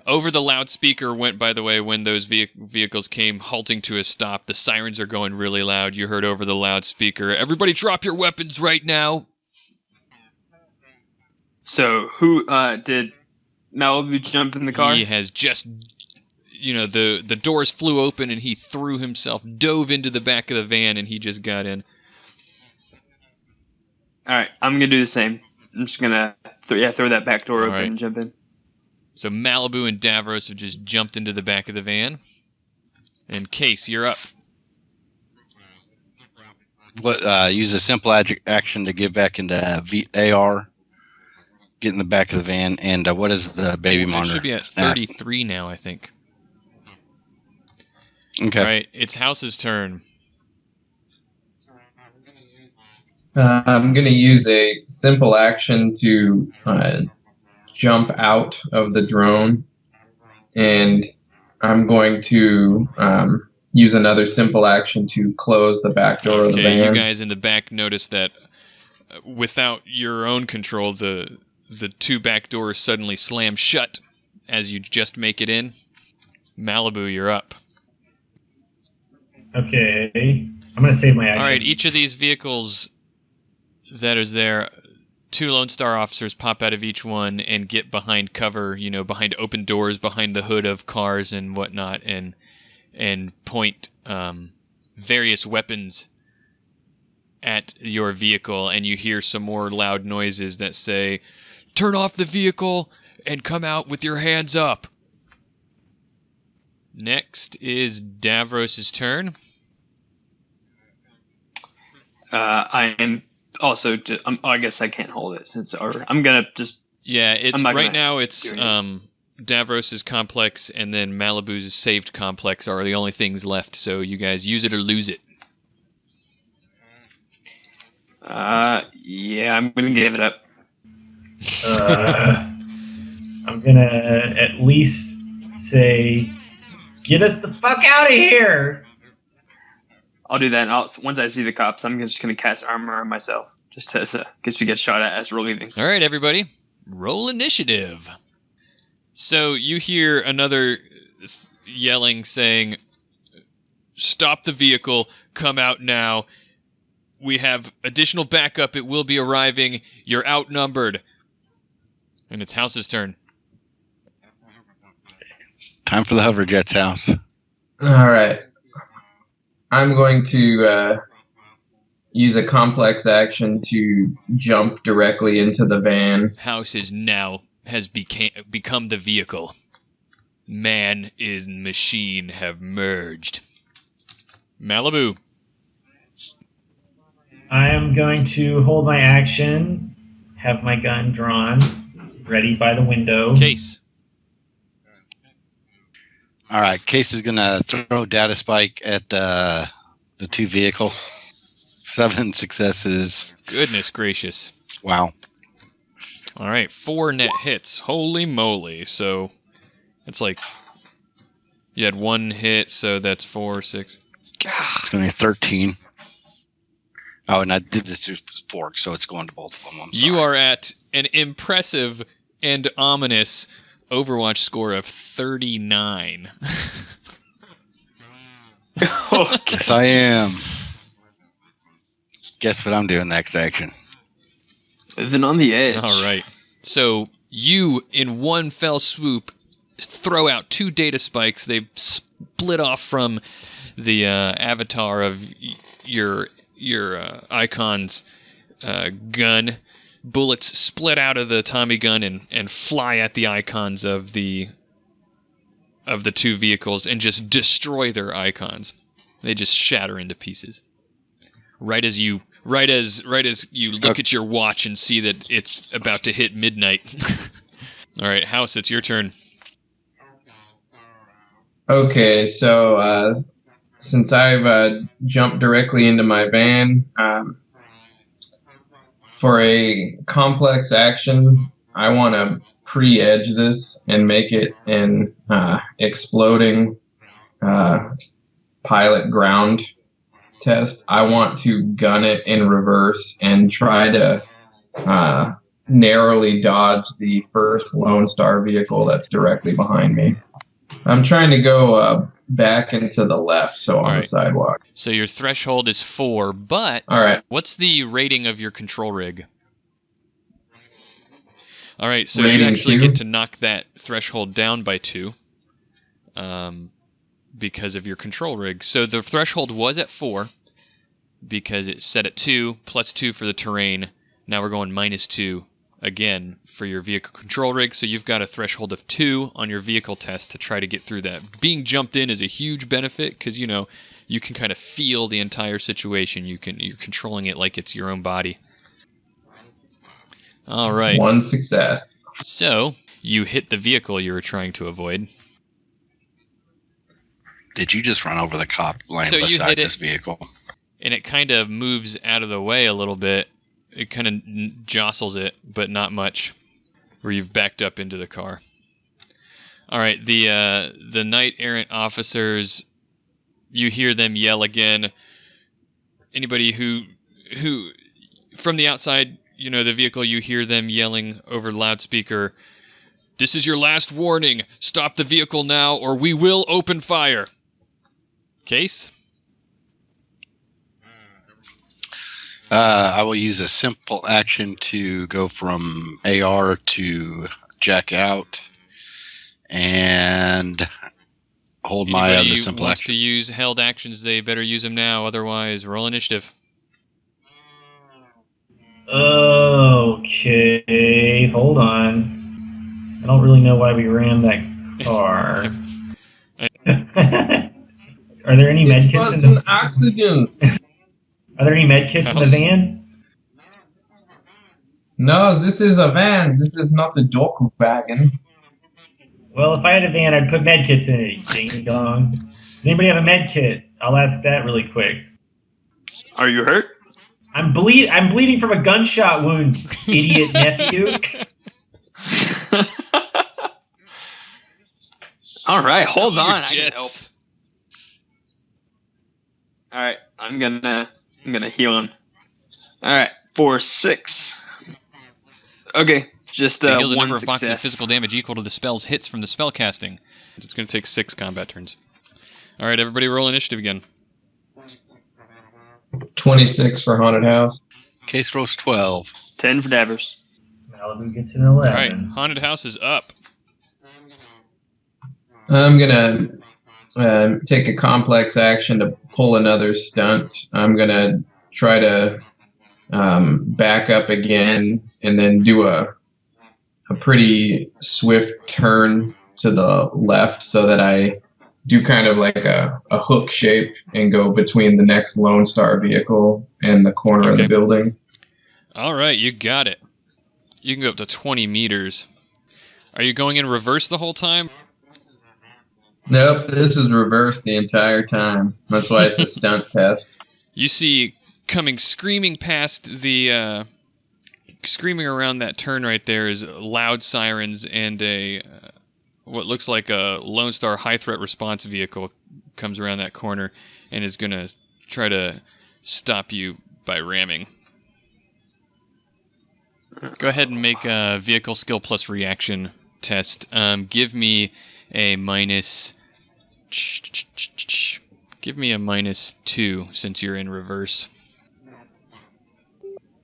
Over the loudspeaker went, by the way, when those vehicles came halting to a stop. The sirens are going really loud. You heard over the loudspeaker, "Everybody drop your weapons right now." So who did Malibu jump in the car? He has just, the doors flew open and he threw himself, dove into the back of the van, and he just got in. All right, I'm going to do the same. I'm just going to throw that back door open and jump in. So Malibu and Davros have just jumped into the back of the van. And Case, you're up. Use a simple action to get back into AR. Get in the back of the van. And what is the baby monitor? It should be at 33 now, I think. Okay. All right, it's House's turn. I'm going to use a simple action to jump out of the drone, and I'm going to use another simple action to close the back door of the van. You guys in the back notice that without your own control, the two back doors suddenly slam shut as you just make it in. Malibu, you're up. Okay, I'm going to save my action. All right, each of these vehicles that is there, 2 Lone Star officers pop out of each one and get behind cover, behind open doors, behind the hood of cars and whatnot, and point various weapons at your vehicle, and you hear some more loud noises that say, "Turn off the vehicle and come out with your hands up." Next is Davros' turn. I am also. I guess I can't hold it since I'm gonna just. Yeah, it's right now. It's Davros' complex and then Malibu's saved complex are the only things left. So you guys use it or lose it. Yeah, I'm gonna give it up. I'm gonna at least say, "Get us the fuck out of here!" I'll do that. Once I see the cops, I'm just gonna cast armor on myself, just as case we get shot at as we're leaving. All right, everybody, roll initiative. So you hear another yelling, saying, "Stop the vehicle! Come out now! We have additional backup. It will be arriving. You're outnumbered." And it's House's turn. Time for the hover jets, House. All right. I'm going to use a complex action to jump directly into the van. House has become the vehicle. Man and machine have merged. Malibu. I am going to hold my action, have my gun drawn, ready by the window. Case. All right, Case is going to throw data spike at the 2 vehicles. 7 successes. Goodness gracious. Wow. All right, 4 net hits. Holy moly. So it's like you had 1 hit, so that's 4, 6. It's going to be 13. Oh, and I did this with fork, so it's going to both of them. You are at an impressive and ominous Overwatch score of 39. Yes, I am. Guess what I'm doing next action? Living on the edge. All right. So you, in one fell swoop, throw out 2 data spikes. They split off from the avatar of your icon's gun. Bullets split out of the Tommy gun and fly at the icons of the 2 vehicles and just destroy their icons. They just shatter into pieces. Right as you look at your watch and see that it's about to hit midnight. All right, House, it's your turn. Okay, so since I've jumped directly into my van, for a complex action, I want to pre-edge this and make it an exploding pilot ground test. I want to gun it in reverse and try to narrowly dodge the first Lone Star vehicle that's directly behind me. I'm trying to go back into the left, so on the Alright. sidewalk. So your threshold is 4, but Alright. what's the rating of your control rig? Alright, so Rating you actually 2? get to knock that threshold down by 2 because of your control rig. So the threshold was at 4 because it's set at 2, plus 2 for the terrain. Now we're going minus 2 again for your vehicle control rig, so you've got a threshold of 2 on your vehicle test to try to get through that. Being jumped in is a huge benefit because, you know, you can kind of feel the entire situation. You're controlling it like it's your own body. All right. 1 success. So you hit the vehicle you were trying to avoid. Did you just run over the cop laying So you beside hit it. this vehicle? And it kind of moves out of the way a little bit. It kind of jostles it, but not much, where you've backed up into the car. All right, the knight errant officers, you hear them yell again. Anybody who from the outside, you know, the vehicle, you hear them yelling over the loudspeaker, "This is your last warning. Stop the vehicle now, or we will open fire." Case? I will use a simple action to go from AR to jack out and hold my Anybody other who simple wants action. to use held actions, they better use them now. Otherwise, roll initiative. Okay, hold on. I don't really know why we rammed that car. Are there any It medkits was in an the accident. Are there any medkits in the House. van? No, this is a van. This is not a dog wagon. Well, if I had a van, I'd put medkits in it. Ding dong. Does anybody have a medkit? I'll ask that really quick. Are you hurt? I'm bleeding from a gunshot wound, idiot nephew. All right, hold Cool your on. I can help. jets. All right, I'm gonna heal him. All right, for 6. Okay, just It heals a 1 number of boxes of success. physical damage equal to the spell's hits from the spell casting. It's going to take 6 combat turns. All right, everybody roll initiative again. 26 for Haunted House. Case rolls 12. 10 for Davers. Malibu gets an 11. All right, Haunted House is up. I'm going to take a complex action to pull another stunt. I'm going to try to back up again and then do a pretty swift turn to the left so that I do kind of like a hook shape and go between the next Lone Star vehicle and the corner of Okay. the building. All right, you got it. You can go up to 20 meters. Are you going in reverse the whole time? Nope, this is reversed the entire time. That's why it's a stunt test. You see coming screaming past the screaming around that turn right there is loud sirens and a what looks like a Lone Star high threat response vehicle comes around that corner and is going to try to stop you by ramming. Go ahead and make a vehicle skill plus reaction test. Give me a minus. Give me a -2 since you're in reverse.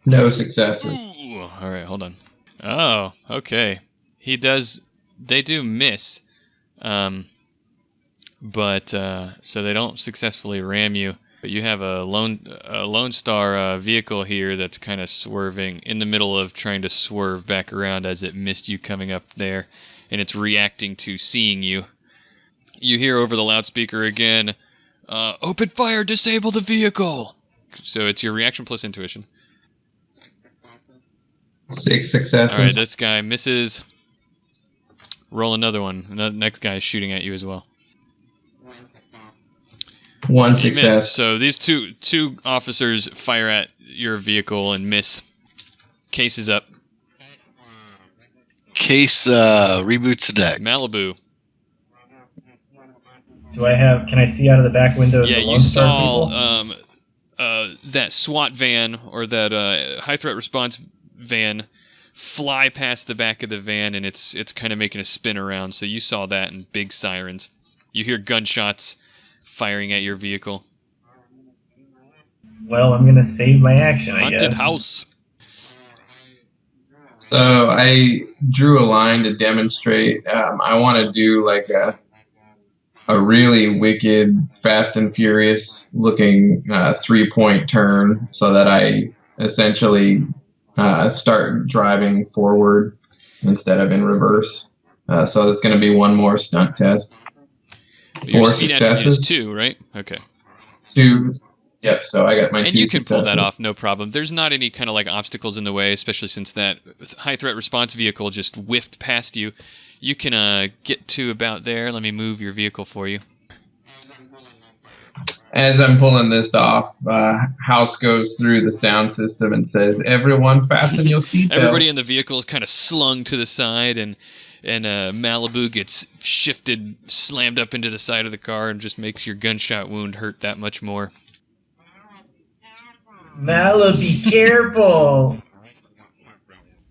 No successes. Ooh, all right, hold on. Oh, okay. They do miss, but so they don't successfully ram you. But you have a Lone Star vehicle here that's kind of swerving in the middle of trying to swerve back around as it missed you coming up there, and it's reacting to seeing you. You hear over the loudspeaker again, "Open fire! Disable the vehicle!" So it's your reaction plus intuition. 6 successes. All right, this guy misses. Roll another one. The next guy is shooting at you as well. 1 He missed. success. So these two officers fire at your vehicle and miss. Case is up. Case reboots the deck. Malibu. Can I see out of the back window of Yeah, the you Lone Star saw people? that SWAT van or that high threat response van fly past the back of the van, and it's kind of making a spin around. So you saw that, and big sirens. You hear gunshots firing at your vehicle. Well, I'm gonna save my action, I Haunted guess. house. So I drew a line to demonstrate. I want to do like a really wicked, Fast and Furious looking 3-point turn, so that I essentially start driving forward instead of in reverse. So it's going to be one more stunt test. Your 4 speed attribute successes. is 2, right? Okay. 2. Yep. So I got my 2 And you can pull that successes. off, no problem. There's not any kind of like obstacles in the way, especially since that high threat response vehicle just whiffed past you. You can get to about there. Let me move your vehicle for you. As I'm pulling this off, House goes through the sound system and says, "Everyone, fasten your seatbelts." Everybody in the vehicle is kind of slung to the side, and Malibu gets shifted, slammed up into the side of the car, and just makes your gunshot wound hurt that much more. Mallow, be careful.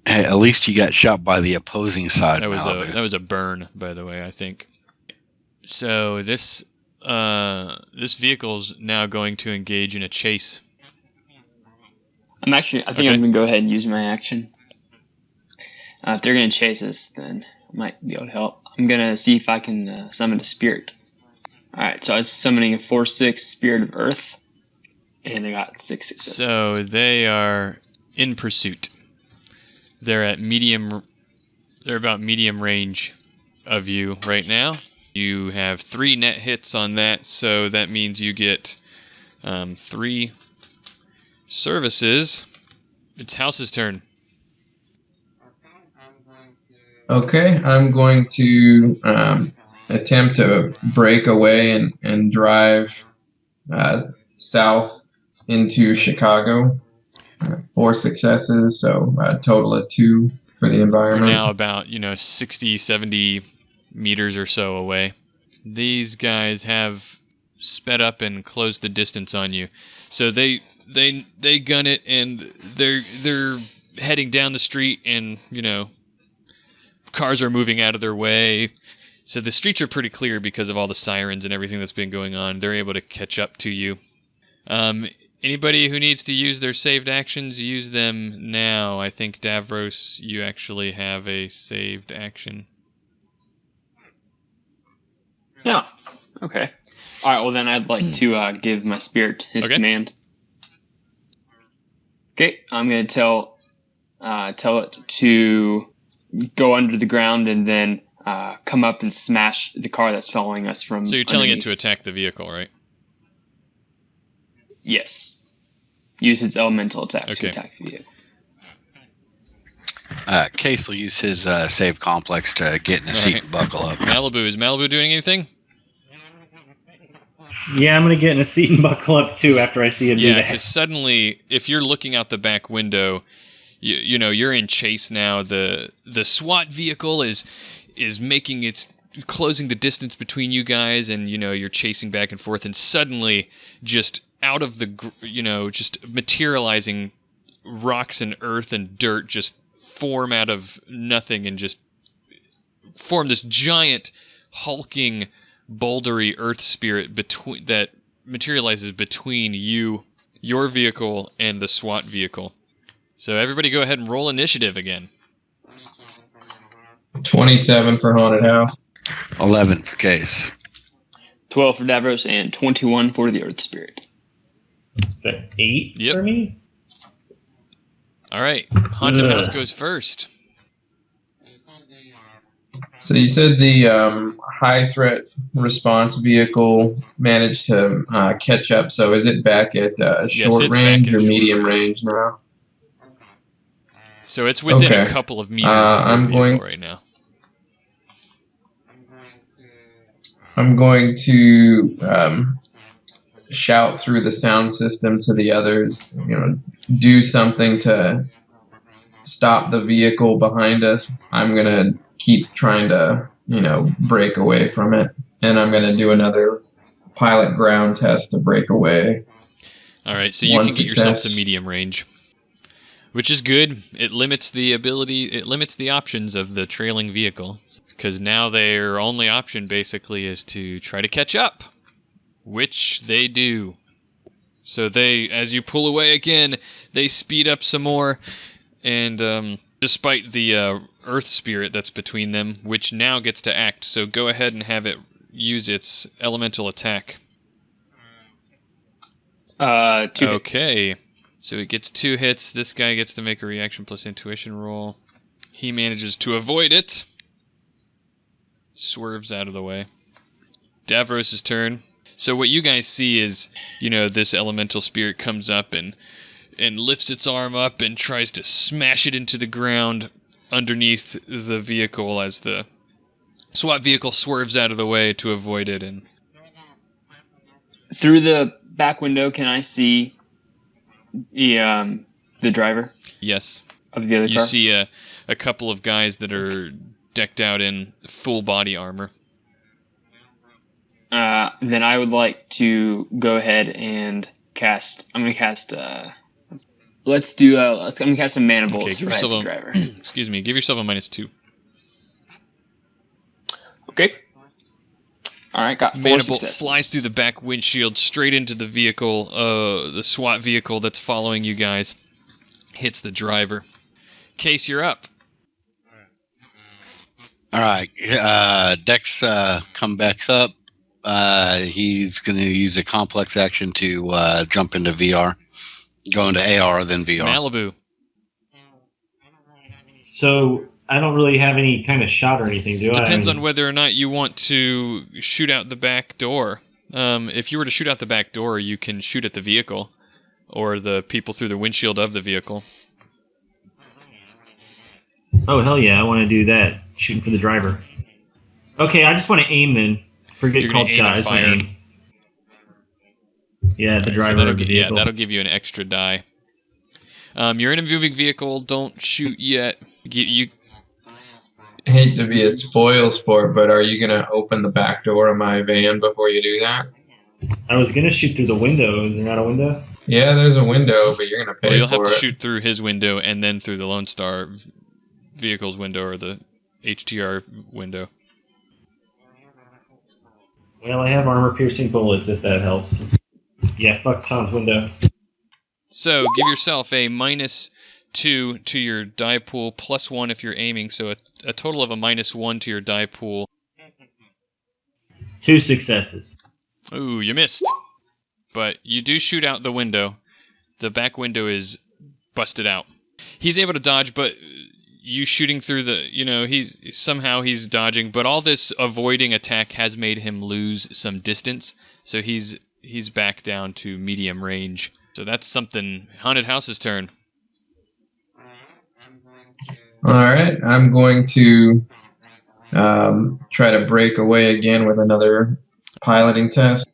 Hey, at least you got shot by the opposing side. That was a burn, by the way, I think. So this vehicle's now going to engage in a chase. I think Okay. I'm going to go ahead and use my action. If they're going to chase us, then I might be able to help. I'm going to see if I can summon a spirit. Alright, so I was summoning a 4/6 Spirit of Earth, and I got 6 successes. So they are in pursuit. They're about medium range of you right now. You have 3 net hits on that, so that means you get 3 services. It's House's turn. Okay, I'm going to attempt to break away and drive south into Chicago. 4 successes, so a total of 2 for the You're environment. now about 60, 70 meters or so away. These guys have sped up and closed the distance on you, so they gun it, and they're heading down the street, and cars are moving out of their way. So the streets are pretty clear because of all the sirens and everything that's been going on. They're able to catch up to you. Anybody who needs to use their saved actions, use them now. I think, Davros, you actually have a saved action. Yeah. Okay. Alright, well then I'd like to give my spirit his Okay. command. Okay, I'm going to tell it to go under the ground and then come up and smash the car that's following us from So you're telling it underneath. to attack the vehicle, right? Yes. Use its elemental attack Okay. to attack the vehicle. Case will use his save complex to get in the All seat right. and buckle up. Malibu, is Malibu doing anything? Yeah, I'm gonna get in a seat and buckle up too after I see it do Yeah, that. because suddenly, if you're looking out the back window, you're in chase now. The SWAT vehicle is making its closing the distance between you guys, and you're chasing back and forth, and suddenly, just out of the just materializing rocks and earth and dirt just form out of nothing and just form this giant hulking bouldery earth spirit that materializes between your vehicle and the SWAT vehicle. So everybody go ahead and roll initiative again. 27 for Haunted House. 11 for Case. 12 for Davros and 21 for the Earth Spirit. Is that 8 Yep. for me? All right, Haunted Ugh. House goes first. So you said the high threat response vehicle managed to catch up. So is it back at short it's back range at or short medium range. range now? So it's within a Okay. couple of meters of your I'm vehicle going right now. I'm going to shout through the sound system to the others, do something to stop the vehicle behind us. I'm going to keep trying to, break away from it. And I'm going to do another pilot ground test to break away. All right, so you One can get yourself to success. medium range. which is good. It limits the options of the trailing vehicle, because now their only option basically is to try to catch up, which they do. So as you pull away again, they speed up some more, and despite the earth spirit that's between them, which now gets to act, so go ahead and have it use its elemental attack. 2 hits. Okay. So it gets 2 hits. This guy gets to make a reaction plus intuition roll. He manages to avoid it. Swerves out of the way. Davros' turn. So what you guys see is, this elemental spirit comes up and lifts its arm up and tries to smash it into the ground underneath the vehicle as the SWAT vehicle swerves out of the way to avoid it. And through the back window, can I see the driver? Yes. Of the other car? You see a couple of guys that are decked out in full body armor. Then I would like to go ahead and cast. I'm going to cast. Let's do. I'm going to cast some mana bolts. Okay, give right yourself at the driver. Excuse me. Give yourself a -2. Okay. All right, got 4 Mana bolt successes. flies through the back windshield straight into the vehicle, the SWAT vehicle that's following you guys. Hits the driver. Case, you're up. All right. Dex come back up. He's going to use a complex action to jump into VR. Go into AR, then VR. Malibu. So I don't really have any kind of shot or anything, do I? Depends on whether or not you want to shoot out the back door. If you were to shoot out the back door, you can shoot at the vehicle or the people through the windshield of the vehicle. Oh, hell yeah, I want to do that. Shooting for the driver. Okay, I just want to aim then. Forget You're called gonna aim shot. and I just want to fire. aim. Yeah, the Alright, so driver of the vehicle. that'll give you an extra die. You're in a moving vehicle. Don't shoot yet. You Hate to be a spoil sport, but are you gonna open the back door of my van before you do that? I was going to shoot through the window. Is there not a window? Yeah, there's a window, but you're gonna pay Well, you'll for have to it. shoot through his window and then through the Lone Star vehicle's window or the HTR window. Well, I have armor-piercing bullets, if that helps. Yeah, fuck Tom's window. So give yourself a -2 to your die pool, +1 if you're aiming, so a total of a -1 to your die pool. 2 successes. Ooh, you missed. But you do shoot out the window. The back window is busted out. He's able to dodge, but you shooting through the, he's dodging, but all this avoiding attack has made him lose some distance, so he's back down to medium range. So that's something. Haunted House's turn. All right, I'm going to try to break away again with another piloting test.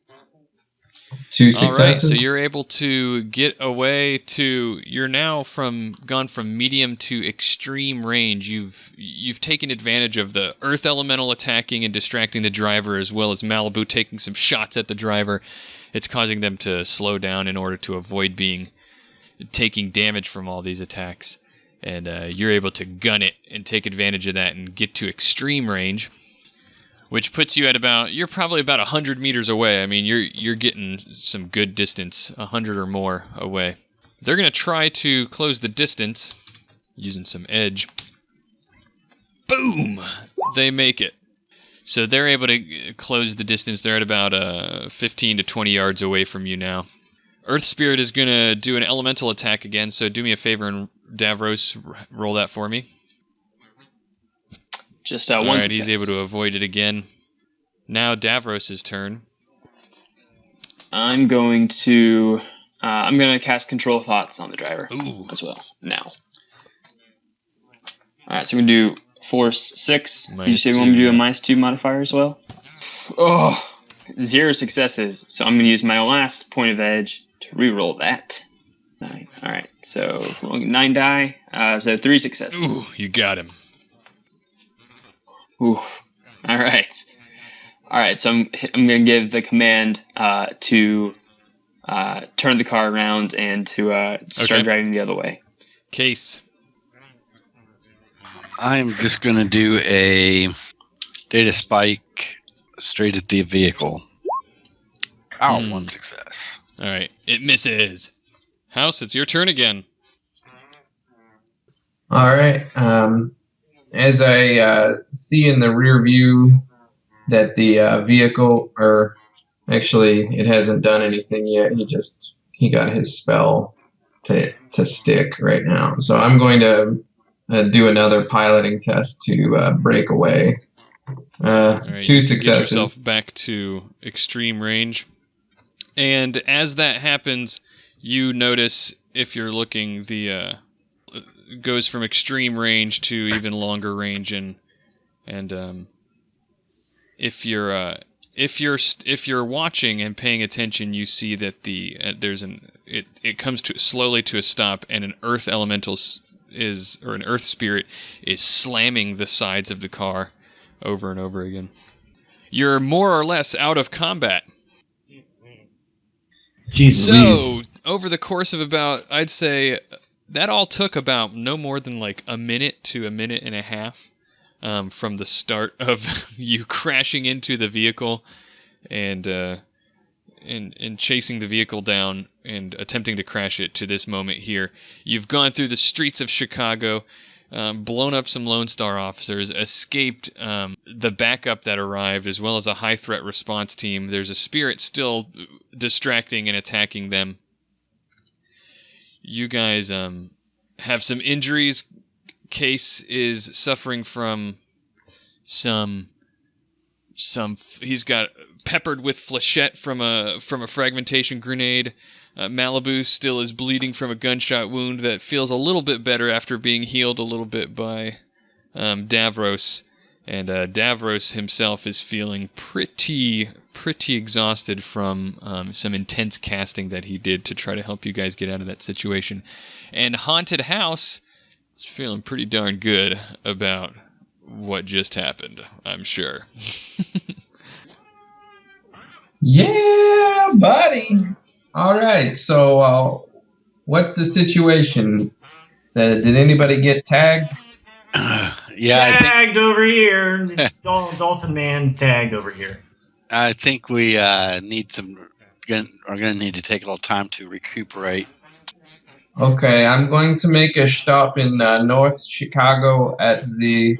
2 successes. All right, so you're able to get away to. You're now gone from medium to extreme range. You've taken advantage of the Earth Elemental attacking and distracting the driver, as well as Malibu taking some shots at the driver. It's causing them to slow down in order to avoid taking damage from all these attacks. And you're able to gun it and take advantage of that and get to extreme range, which puts you at you're probably about 100 meters away. I mean, you're getting some good distance, 100 or more away. They're going to try to close the distance using some edge. Boom! They make it. So they're able to close the distance. They're at about 15 to 20 yards away from you now. Earth Spirit is going to do an elemental attack again, so do me a favor and Davros, roll that for me. Just one Alright, success. he's able to avoid it again. Now Davros' turn. I'm going to cast Control Thoughts on the driver Ooh. as well now. Alright, so we're going to do Force 6. Did you say we want me to do a -2 modifier as well? Oh, 0 successes. So I'm going to use my last point of edge to reroll that. 9. Alright, so rolling 9 die. So 3 successes. Ooh, you got him. Ooh. Alright. Alright, so I'm going to give the command to turn the car around and to start Okay. driving the other way. Case. I'm just going to do a data spike straight at the vehicle. Ow, one success. All right. It misses. House, it's your turn again. All right. As I see in the rear view that the vehicle, or actually, it hasn't done anything yet. He got his spell to stick right now. So I'm going to do another piloting test to break away. All right, 2 you can get successes. yourself back to extreme range. And as that happens, you notice, if you're looking, the goes from extreme range to even longer range, and if you're watching and paying attention, you see that it comes to slowly to a stop, and an earth elemental an earth spirit is slamming the sides of the car over and over again. You're more or less out of combat. Jesus. So, over the course of about, I'd say, that all took about no more than like a minute to a minute and a half from the start of you crashing into the vehicle and chasing the vehicle down and attempting to crash it to this moment here. You've gone through the streets of Chicago, blown up some Lone Star officers, escaped the backup that arrived, as well as a high threat response team. There's a spirit still distracting and attacking them. You guys have some injuries. Case is suffering from he's got peppered with flechette from a fragmentation grenade. Malibu still is bleeding from a gunshot wound that feels a little bit better after being healed a little bit by Davros. And Davros himself is feeling pretty exhausted from some intense casting that he did to try to help you guys get out of that situation. And Haunted House is feeling pretty darn good about what just happened, I'm sure. Yeah, buddy. All right. So, what's the situation? Did anybody get tagged? Yeah, Tagged over here. Dolphin Man's tagged over here. I think we are going to need to take a little time to recuperate. Okay, I'm going to make a stop in North Chicago at the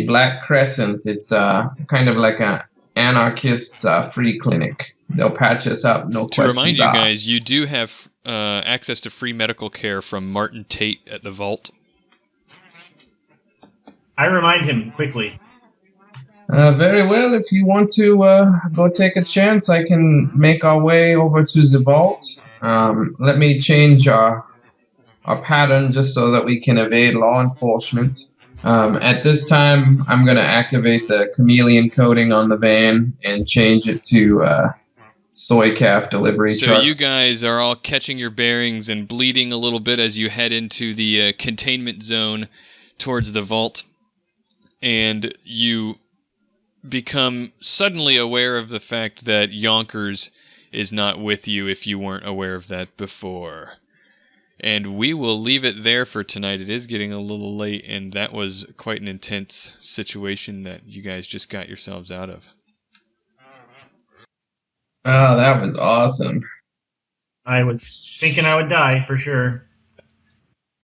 Black Crescent. It's kind of like an anarchists free clinic. They'll patch us up, no To questions remind you asked. guys, you do have access to free medical care from Martin Tate at the Vault. I remind him quickly. Very well. If you want to go take a chance, I can make our way over to the vault. Let me change our pattern just so that we can evade law enforcement. At this time, I'm going to activate the chameleon coating on the van and change it to soy calf delivery So truck. you guys are all catching your bearings and bleeding a little bit as you head into the containment zone towards the vault. And you become suddenly aware of the fact that Yonkers is not with you if you weren't aware of that before. And we will leave it there for tonight. It is getting a little late, and that was quite an intense situation that you guys just got yourselves out of. Oh, that was awesome. I was thinking I would die for sure.